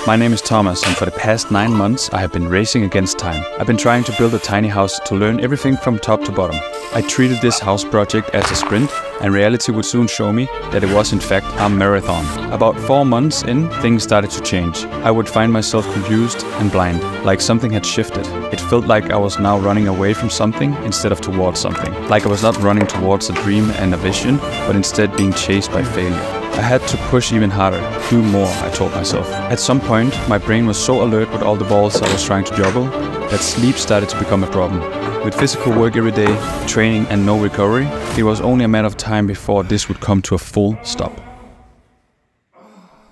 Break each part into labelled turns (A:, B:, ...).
A: My name is Thomas, and for the past 9 months I have been racing against time. I've been trying to build a tiny house to learn everything from top to bottom. I treated this house project as a sprint, and reality would soon show me that it was in fact a marathon. About 4 months in, things started to change. I would find myself confused and blind, like something had shifted. It felt like I was now running away from something instead of towards something. Like I was not running towards a dream and a vision, but instead being chased by failure. I had to push even harder, do more, I told myself. At some point, my brain was so alert with all the balls I was trying to juggle that sleep started to become a problem. With physical work every day, training and no recovery, it was only a matter of time before this would come to a full stop.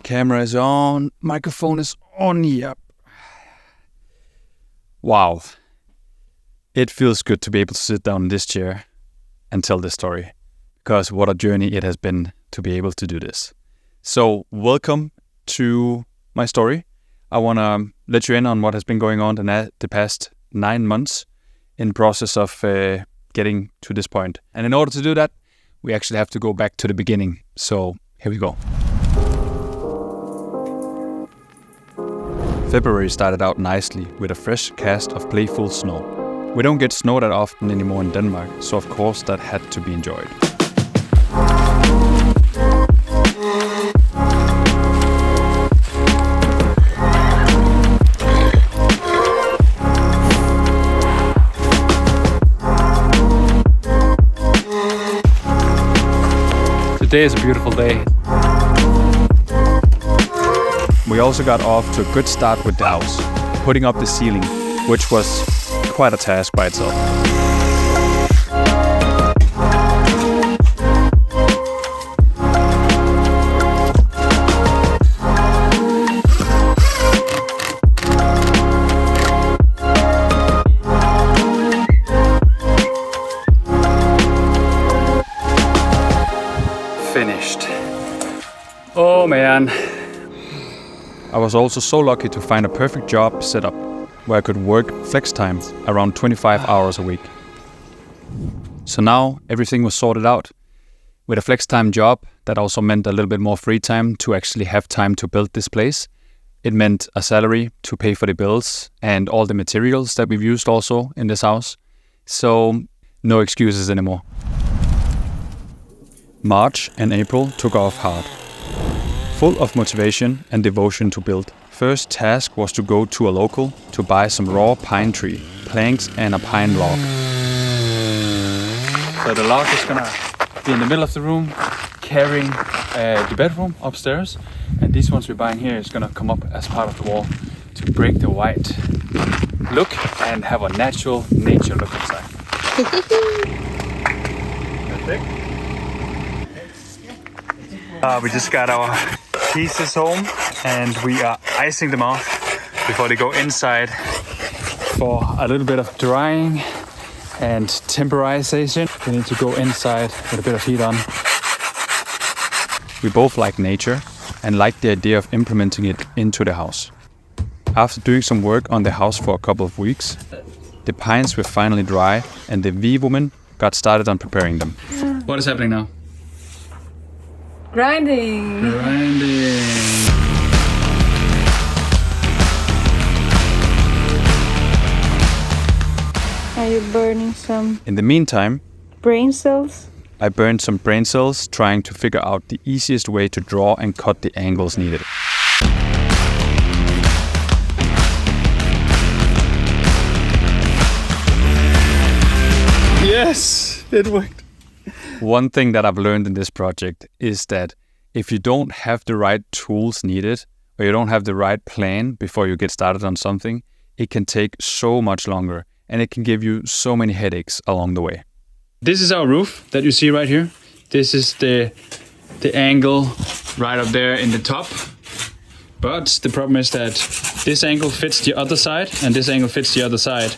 A: Camera is on, microphone is on, yep. Wow. It feels good to be able to sit down in this chair and tell this story. Because what a journey it has been to be able to do this. So welcome to my story. I want to let you in on what has been going on the past 9 months in process of getting to this point. And in order to do that, we actually have to go back to the beginning. So here we go. February started out nicely with a fresh cast of playful snow. We don't get snow that often anymore in Denmark, so of course that had to be enjoyed. Today is a beautiful day. We also got off to a good start with the house, putting up the ceiling, which was quite a task by itself. Finished. Oh man. I was also so lucky to find a perfect job setup where I could work flex time around 25 hours a week. So now everything was sorted out. With a flex time job, that also meant a little bit more free time to actually have time to build this place. It meant a salary to pay for the bills and all the materials that we've used also in this house. So no excuses anymore. March and April took off hard, full of motivation and devotion to build. First task was to go to a local to buy some raw pine tree, planks and a pine log. So the log is gonna be in the middle of the room, carrying the bedroom upstairs, and these ones we're buying here is gonna come up as part of the wall to break the white look and have a natural nature look inside. Perfect. We just got our pieces home and we are icing them off before they go inside for a little bit of drying and temporization. They need to go inside with a bit of heat on. We both like nature and like the idea of implementing it into the house. After doing some work on the house for a couple of weeks, the pines were finally dry and the V-woman got started on preparing them. What is happening now?
B: Grinding. Are you burning some
A: In the meantime,
B: brain cells?
A: I burned some brain cells trying to figure out the easiest way to draw and cut the angles needed. Yes, it worked. One thing that I've learned in this project is that if you don't have the right tools needed, or you don't have the right plan before you get started on something, it can take so much longer and it can give you so many headaches along the way. This is our roof that you see right here. This is the angle right up there in the top. But the problem is that this angle fits the other side and this angle fits the other side.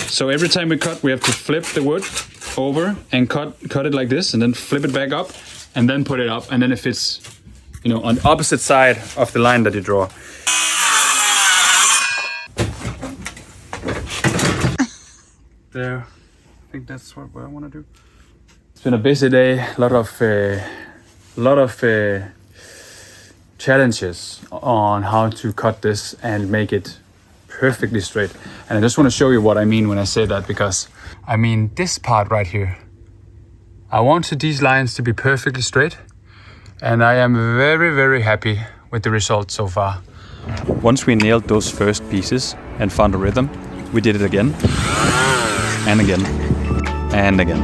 A: So every time we cut, we have to flip the wood over and cut it like this and then flip it back up and then put it up, and then it fits, on the opposite side of the line that you draw. There. I think that's what I want to do. It's been a busy day, a lot of challenges on how to cut this and make it perfectly straight. And I just want to show you what I mean when I say that, because I mean this part right here. I wanted these lines to be perfectly straight, and I am very, very happy with the result so far. Once we nailed those first pieces and found a rhythm, we did it again, and again, and again.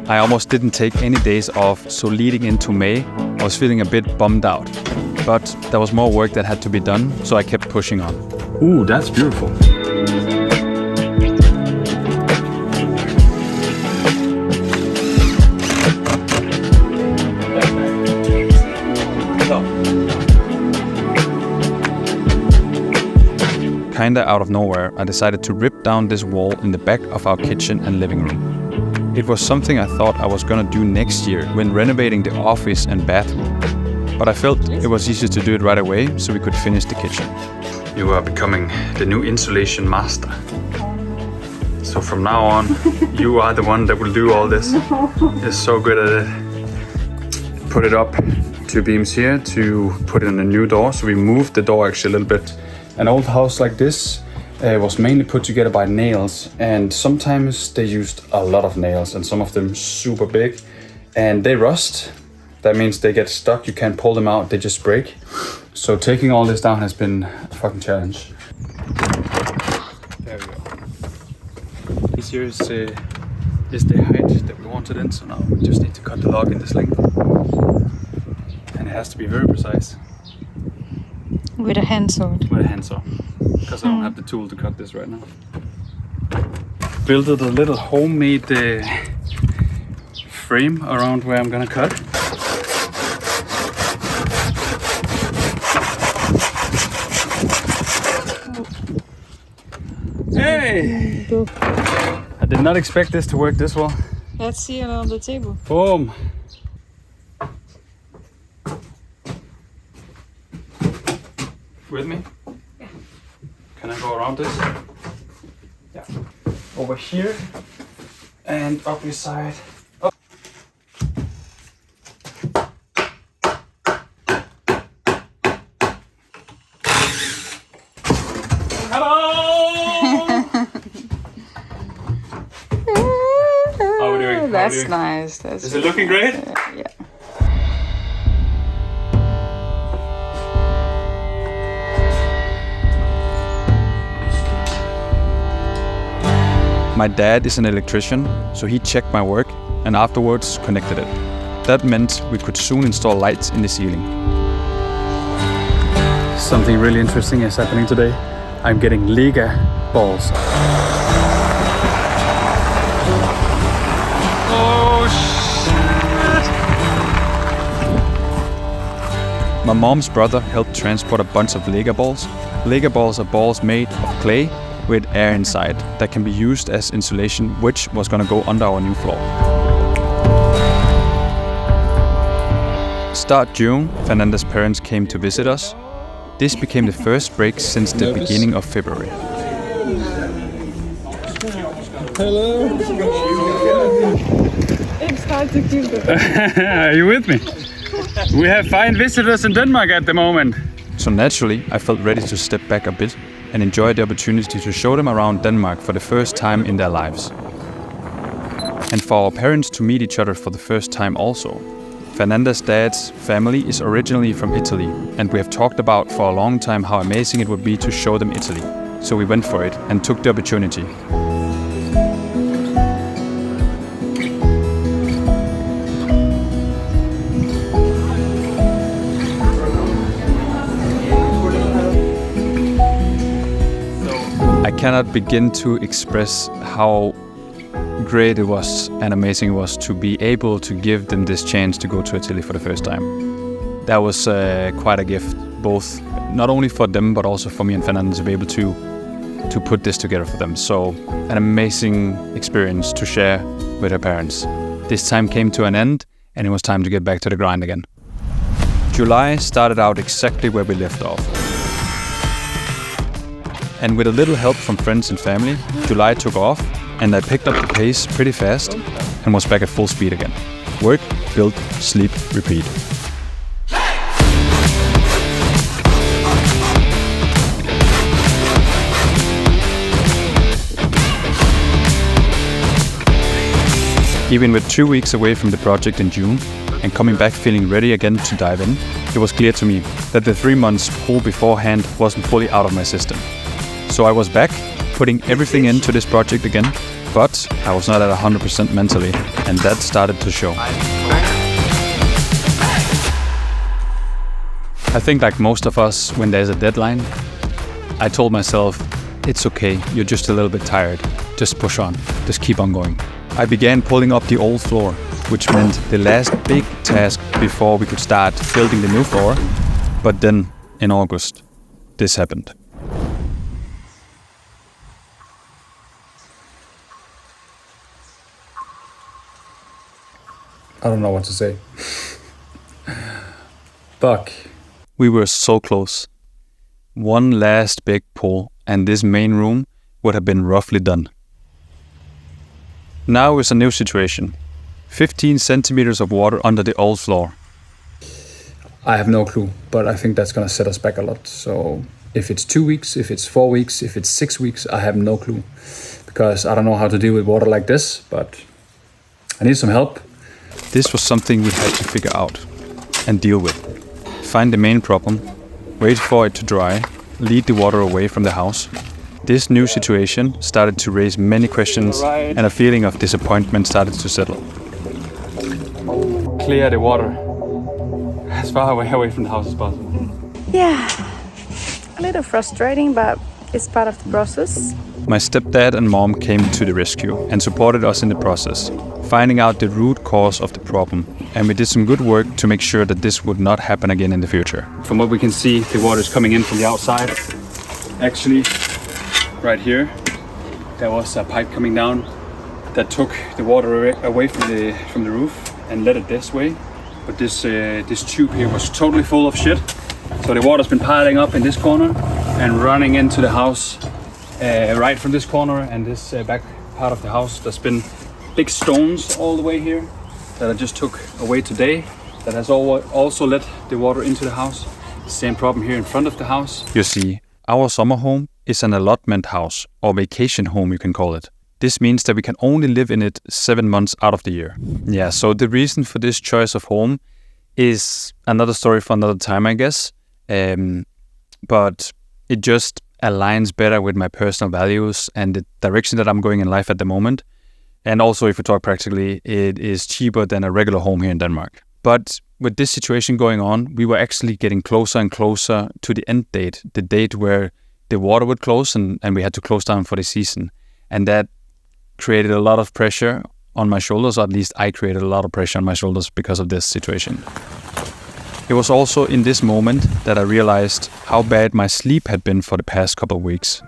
A: I almost didn't take any days off, so leading into May, I was feeling a bit bummed out. But there was more work that had to be done, so I kept pushing on. Ooh, that's beautiful. Kinda out of nowhere, I decided to rip down this wall in the back of our kitchen and living room. It was something I thought I was gonna do next year when renovating the office and bathroom. But I felt it was easier to do it right away so we could finish the kitchen. You are becoming the new insulation master. So from now on, you are the one that will do all this. You're so good at it. Put it up 2 beams here to put in a new door. So we moved the door actually a little bit. An old house like this was mainly put together by nails, and sometimes they used a lot of nails, and some of them super big, and they rust. That means they get stuck, you can't pull them out, they just break. So taking all this down has been a fucking challenge. There we go. This here is the height that we wanted in, so now we just need to cut the log in this length. And it has to be very precise.
B: With a handsaw.
A: With a handsaw. Because I don't have the tool to cut this right now. Built a little homemade frame around where I'm gonna cut. Hey! I did not expect this to work this well.
B: Let's see it on the table.
A: Boom! With me?
B: Yeah.
A: Can I go around this? Yeah. Over here and up this side. Up. Hello! How are we doing?
B: That's nice.
A: Is it looking great?
B: Yeah.
A: My dad is an electrician, so he checked my work and afterwards connected it. That meant we could soon install lights in the ceiling. Something really interesting is happening today. I'm getting Lego balls. Oh shit! My mom's brother helped transport a bunch of Lego balls. Lego balls are balls made of clay with air inside that can be used as insulation, which was gonna go under our new floor. Start June, Fernanda's parents came to visit us. This became the first break since the beginning of February.
C: Hello.
B: It's hard to keep it.
A: Are you with me? We have fine visitors in Denmark at the moment. So naturally, I felt ready to step back a bit and enjoy the opportunity to show them around Denmark for the first time in their lives. And for our parents to meet each other for the first time also. Fernanda's dad's family is originally from Italy, and we have talked about for a long time how amazing it would be to show them Italy. So we went for it and took the opportunity. I cannot begin to express how great it was and amazing it was to be able to give them this chance to go to Italy for the first time. That was quite a gift, both not only for them but also for me and Fernanda to be able to to put this together for them. So an amazing experience to share with her parents. This time came to an end and it was time to get back to the grind again. July started out exactly where we left off. And with a little help from friends and family, July took off and I picked up the pace pretty fast and was back at full speed again. Work, build, sleep, repeat. Even with 2 weeks away from the project in June and coming back feeling ready again to dive in, it was clear to me that the 3 months pull beforehand wasn't fully out of my system. So I was back, putting everything into this project again, but I was not at 100% mentally, and that started to show. I think like most of us, when there's a deadline, I told myself, it's okay, you're just a little bit tired, just push on, just keep on going. I began pulling up the old floor, which meant the last big task before we could start building the new floor. But then, in August, this happened.
C: I don't know what to say. Fuck.
A: We were so close. One last big pull, and this main room would have been roughly done. Now is a new situation. 15 centimeters of water under the old floor.
C: I have no clue, but I think that's gonna set us back a lot. So if it's 2 weeks, if it's 4 weeks, if it's 6 weeks, I have no clue. Because I don't know how to deal with water like this, but I need some help.
A: This was something we had to figure out and deal with. Find the main problem, wait for it to dry, lead the water away from the house. This new situation started to raise many questions and a feeling of disappointment started to settle. Clear the water as far away from the house as possible.
B: Yeah, a little frustrating, but it's part of the process.
A: My stepdad and mom came to the rescue and supported us in the process, finding out the root cause of the problem. And we did some good work to make sure that this would not happen again in the future. From what we can see, the water is coming in from the outside. Actually, right here, there was a pipe coming down that took the water away from the roof and led it this way. But this tube here was totally full of shit. So the water's been piling up in this corner and running into the house right from this corner and this back part of the house. There's been big stones all the way here that I just took away today. That has also let the water into the house. Same problem here in front of the house. You see, our summer home is an allotment house, or vacation home you can call it. This means that we can only live in it 7 months out of the year. Yeah, so the reason for this choice of home is another story for another time, I guess. But it just aligns better with my personal values and the direction that I'm going in life at the moment. And also, if we talk practically, it is cheaper than a regular home here in Denmark. But with this situation going on, we were actually getting closer and closer to the end date, the date where the water would close and we had to close down for the season. And that created a lot of pressure on my shoulders, or at least I created a lot of pressure on my shoulders because of this situation. It was also in this moment that I realized how bad my sleep had been for the past couple of weeks.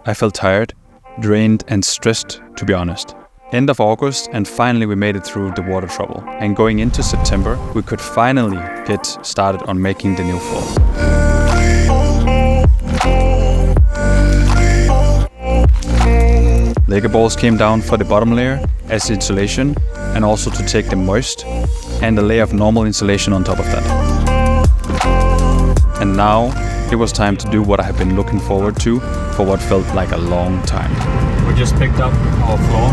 A: I felt tired, drained and stressed, to be honest. End of August, and finally we made it through the water trouble. And going into September, we could finally get started on making the new floor. Lego balls came down for the bottom layer as insulation, and also to take the moist, and a layer of normal insulation on top of that. And now it was time to do what I have been looking forward to for what felt like a long time. We just picked up our floor.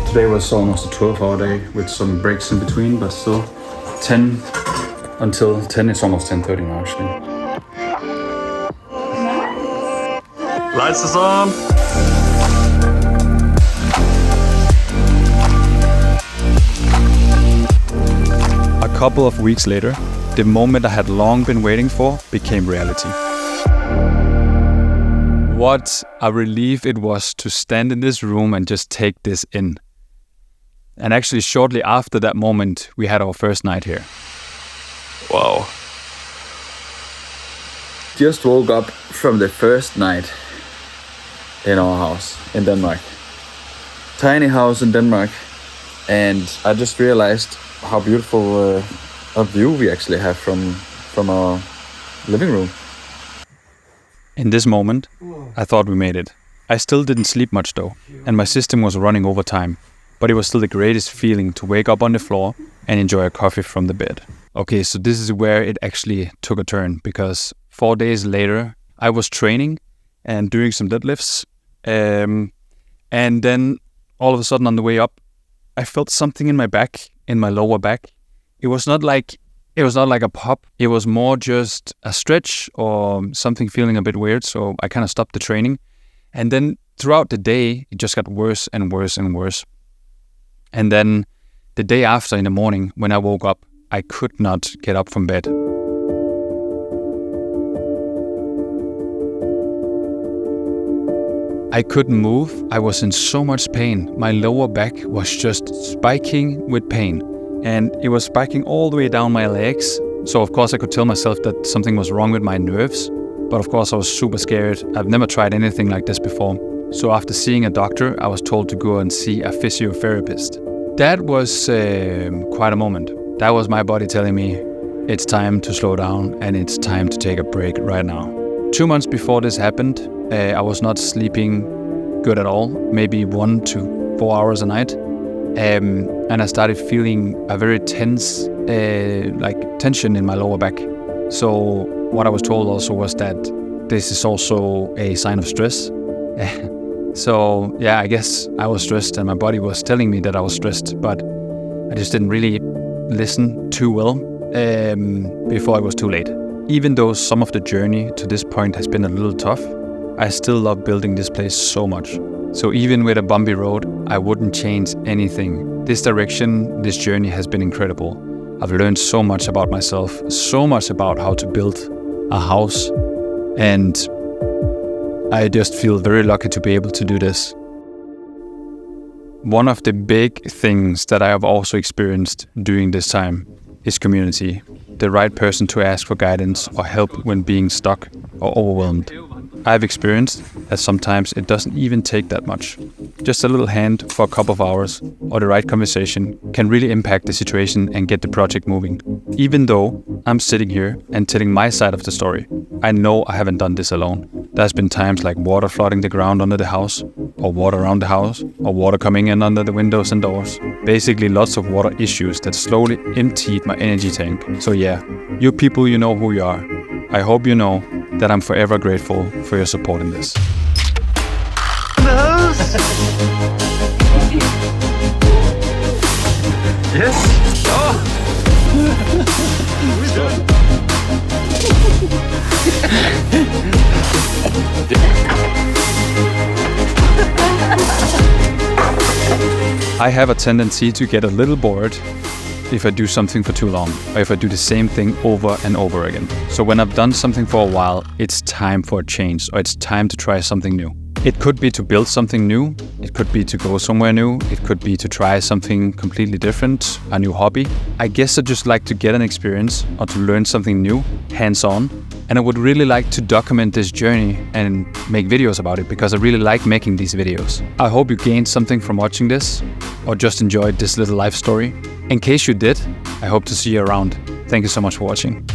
A: Today was almost a 12-hour day with some breaks in between, but still 10 until 10. It's almost 10:30 now actually. Lights is on! A couple of weeks later, the moment I had long been waiting for became reality. What a relief it was to stand in this room and just take this in. And actually, shortly after that moment, we had our first night here. Wow. Just woke up from the first night in our house in Denmark. Tiny house in Denmark. And I just realized how beautiful a view we actually have from our living room. In this moment, I thought we made it. I still didn't sleep much though, and my system was running over time. But it was still the greatest feeling to wake up on the floor and enjoy a coffee from the bed. Okay, so this is where it actually took a turn, because 4 days later, I was training and doing some deadlifts. And then all of a sudden on the way up, I felt something in my back, in my lower back. It was not like a pop. It was more just a stretch or something feeling a bit weird. So I kind of stopped the training. And then throughout the day, it just got worse and worse and worse. And then the day after, in the morning, when I woke up, I could not get up from bed. I couldn't move. I was in so much pain. My lower back was just spiking with pain. And it was spiking all the way down my legs. So of course I could tell myself that something was wrong with my nerves. But of course I was super scared. I've never tried anything like this before. So after seeing a doctor, I was told to go and see a physiotherapist. That was quite a moment. That was my body telling me, it's time to slow down and it's time to take a break right now. 2 months before this happened, I was not sleeping good at all, maybe 1 to 4 hours a night. And I started feeling a very tense, tension in my lower back. So what I was told also was that this is also a sign of stress. So yeah, I guess I was stressed and my body was telling me that I was stressed, but I just didn't really listen too well before it was too late. Even though some of the journey to this point has been a little tough, I still love building this place so much. So even with a bumpy road, I wouldn't change anything. This direction, this journey has been incredible. I've learned so much about myself, so much about how to build a house, and I just feel very lucky to be able to do this. One of the big things that I have also experienced during this time is community. The right person to ask for guidance or help when being stuck or overwhelmed. I've experienced that sometimes it doesn't even take that much. Just a little hand for a couple of hours or the right conversation can really impact the situation and get the project moving. Even though I'm sitting here and telling my side of the story, I know I haven't done this alone. There's been times like water flooding the ground under the house, or water around the house, or water coming in under the windows and doors. Basically lots of water issues that slowly emptied my energy tank. So yeah, you people, you know who you are. I hope you know that I'm forever grateful for your support in this.
D: Yes. Oh.
A: I have a tendency to get a little bored if I do something for too long, or if I do the same thing over and over again. So when I've done something for a while, it's time for a change, or it's time to try something new. It could be to build something new, it could be to go somewhere new, it could be to try something completely different, a new hobby. I guess I just like to get an experience or to learn something new, hands-on, and I would really like to document this journey and make videos about it because I really like making these videos. I hope you gained something from watching this or just enjoyed this little life story. In case you did, I hope to see you around. Thank you so much for watching.